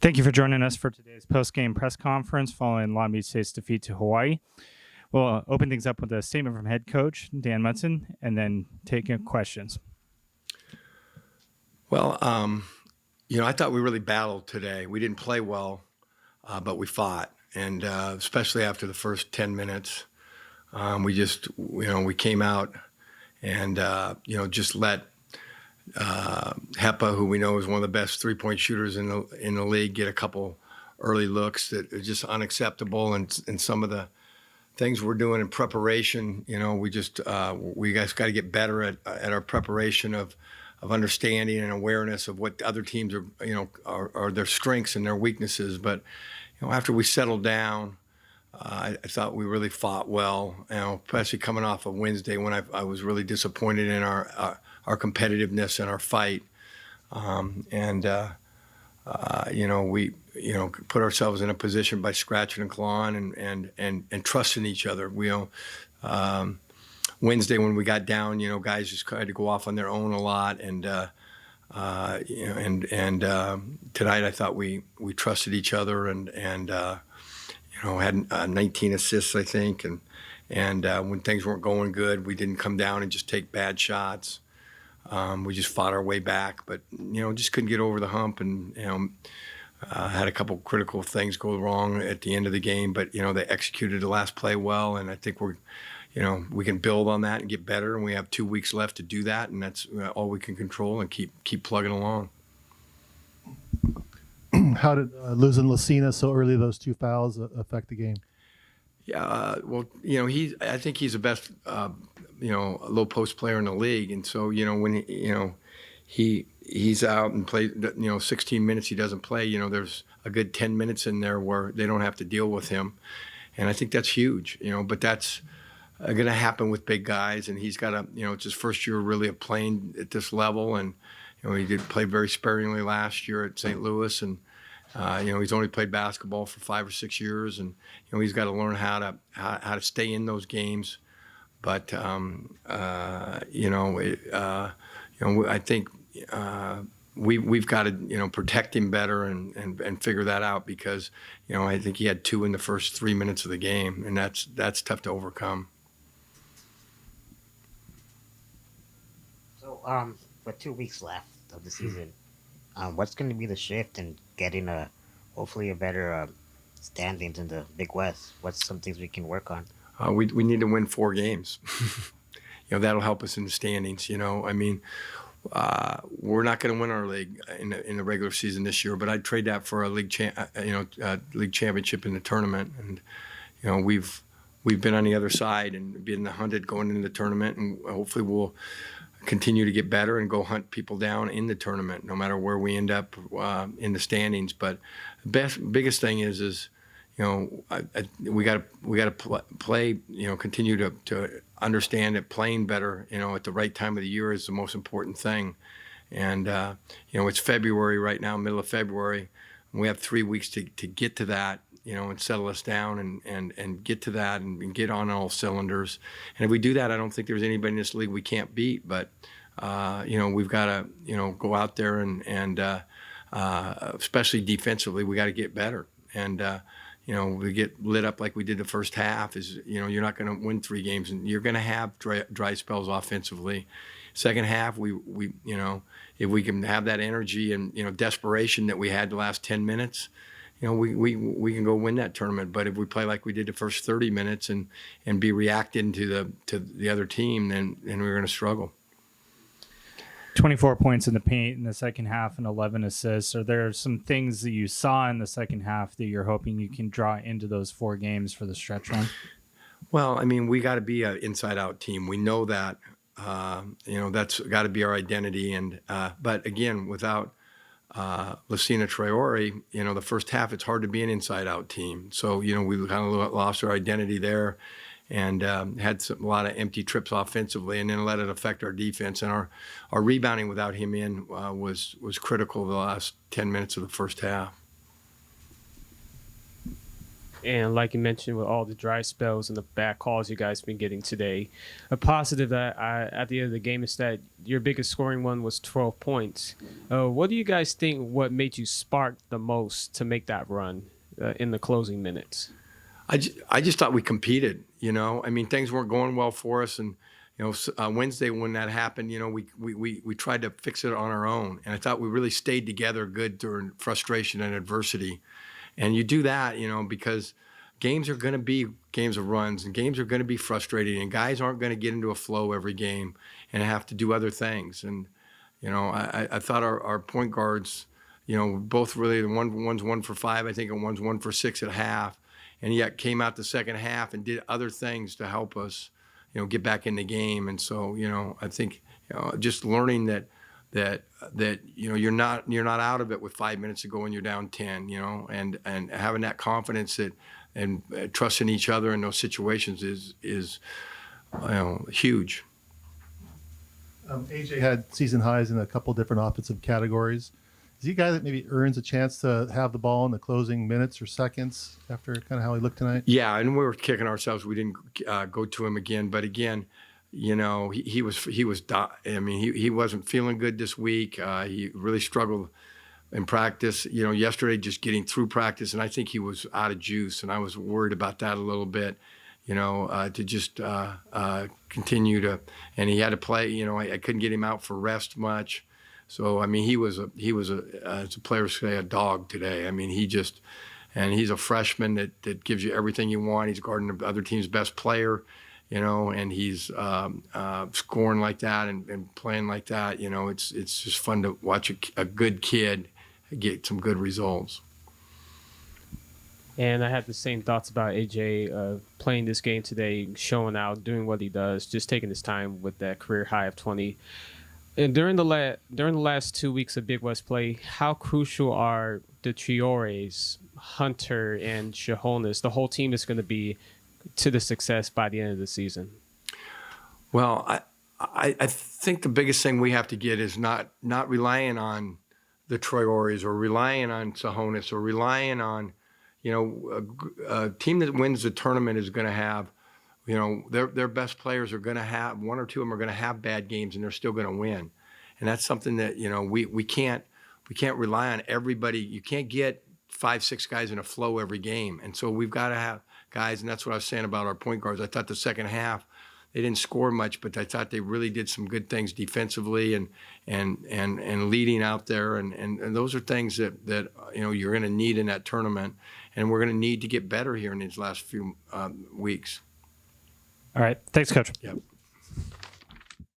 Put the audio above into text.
Thank you for joining us for today's post-game press conference following Long Beach State's defeat to Hawaii. We'll open things up with a statement from head coach Dan Munson and then take questions. Well, I thought we really battled today. We didn't play well, but we fought, and especially after the first 10 minutes, we came out and just let Hepa, who we know is one of the best three-point shooters in the league, get a couple early looks that are just unacceptable, and some of the things we're doing in preparation, we guys got to get better at our preparation of understanding and awareness of what other teams are their strengths and their weaknesses. But after we settled down, I thought we really fought well. Especially coming off of Wednesday when I was really disappointed in our competitiveness and our fight, we put ourselves in a position by scratching and clawing and trusting each other. Wednesday when we got down, guys just tried to go off on their own a lot, and tonight I thought we trusted each other and had 19 assists, I think, and when things weren't going good, we didn't come down and just take bad shots. We just fought our way back, but just couldn't get over the hump, and had a couple critical things go wrong at the end of the game, but they executed the last play well, and I think we can build on that and get better, and we have 2 weeks left to do that, and that's all we can control, and keep plugging along. How did losing Lucina so early, those two fouls, affect the game? Yeah, I think he's the best, low post player in the league, and so when he's out and plays, 16 minutes he doesn't play. There's a good 10 minutes in there where they don't have to deal with him, and I think that's huge. But that's going to happen with big guys, and he's got it's his first year really of playing at this level, and he did play very sparingly last year at St. Louis, and he's only played basketball for 5 or 6 years, and he's got to learn how to stay in those games. But I think we've got to protect him better and figure that out, because I think he had 2 in the first 3 minutes of the game, and that's tough to overcome. So with 2 weeks left of the season, what's going to be the shift in getting hopefully a better standings in the Big West? What's some things we can work on? We need to win 4 games. That'll help us in the standings. We're not going to win our league in the regular season this year, but I'd trade that for a league championship in the tournament. And we've been on the other side and been hunted going into the tournament, and hopefully we'll continue to get better and go hunt people down in the tournament, no matter where we end up in the standings. But the biggest thing is we got to play. Continue to understand that playing better, at the right time of the year is the most important thing. And it's February right now, middle of February. And we have 3 weeks to get to that, and settle us down and get to that and get on all cylinders. And if we do that, I don't think there's anybody in this league we can't beat. But we've got to go out there and especially defensively, we got to get better. And we get lit up like we did the first half. You're not going to win 3 games, and you're going to have dry spells offensively. Second half, we if we can have that energy and desperation that we had the last 10 minutes, we can go win that tournament. But if we play like we did the first 30 minutes and be reacting to the other team, then we're going to struggle. 24 points in the paint in the second half and 11 assists. Are there some things that you saw in the second half that you're hoping you can draw into those 4 games for the stretch run? Well, we got to be an inside-out team. We know that. That's got to be our identity. And but again, without Lucina Traore, the first half, it's hard to be an inside-out team. So, we kind of lost our identity there, and had a lot of empty trips offensively, and then let it affect our defense. And our rebounding without him in was critical the last 10 minutes of the first half. And like you mentioned, with all the dry spells and the bad calls you guys been getting today, a positive that at the end of the game is that your biggest scoring one was 12 points. What do you guys think? What made you spark the most to make that run in the closing minutes? I just thought we competed. You know, I mean, things weren't going well for us, and Wednesday when that happened, we tried to fix it on our own, and I thought we really stayed together good during frustration and adversity. And you do that, because games are going to be games of runs, and games are going to be frustrating, and guys aren't going to get into a flow every game and have to do other things. And I thought our point guards, both really, one's 1 for 5, I think, and one's 1 for 6 at half, and yet came out the second half and did other things to help us, get back in the game. And so, I think, just learning that you're not out of it with 5 minutes to go and you're down 10, and having that confidence and trusting each other in those situations is huge. AJ had season highs in a couple different offensive categories. Is he a guy that maybe earns a chance to have the ball in the closing minutes or seconds after kind of how he looked tonight? Yeah, and we were kicking ourselves. We didn't go to him again, but again, he wasn't feeling good this week. He really struggled in practice. Yesterday just getting through practice, and I think he was out of juice, and I was worried about that a little bit. To just continue to, and he had to play. I couldn't get him out for rest much. So I mean, he was as a player say, a dog today. I mean, and he's a freshman that gives you everything you want. He's guarding the other team's best player. And he's scoring like that and playing like that. It's just fun to watch a good kid get some good results. And I had the same thoughts about AJ playing this game today, showing out, doing what he does, just taking his time with that career high of 20. And during the last 2 weeks of Big West play, how crucial are the Triores, Hunter, and Shahonas, the whole team is going to be to the success by the end of the season? Well, I think the biggest thing we have to get is not relying on the Triores or relying on Sahonis or relying on, a team that wins the tournament is going to have, their best players are going to have, one or two of them are going to have bad games and they're still going to win. And that's something that, we can't rely on everybody. You can't get 5-6 guys in a flow every game. And so we've got to have guys, and that's what I was saying about our point guards. I thought the second half, they didn't score much, but I thought they really did some good things defensively and leading out there. And those are things that you're going to need in that tournament. And we're going to need to get better here in these last few weeks. All right. Thanks, Coach. Yep.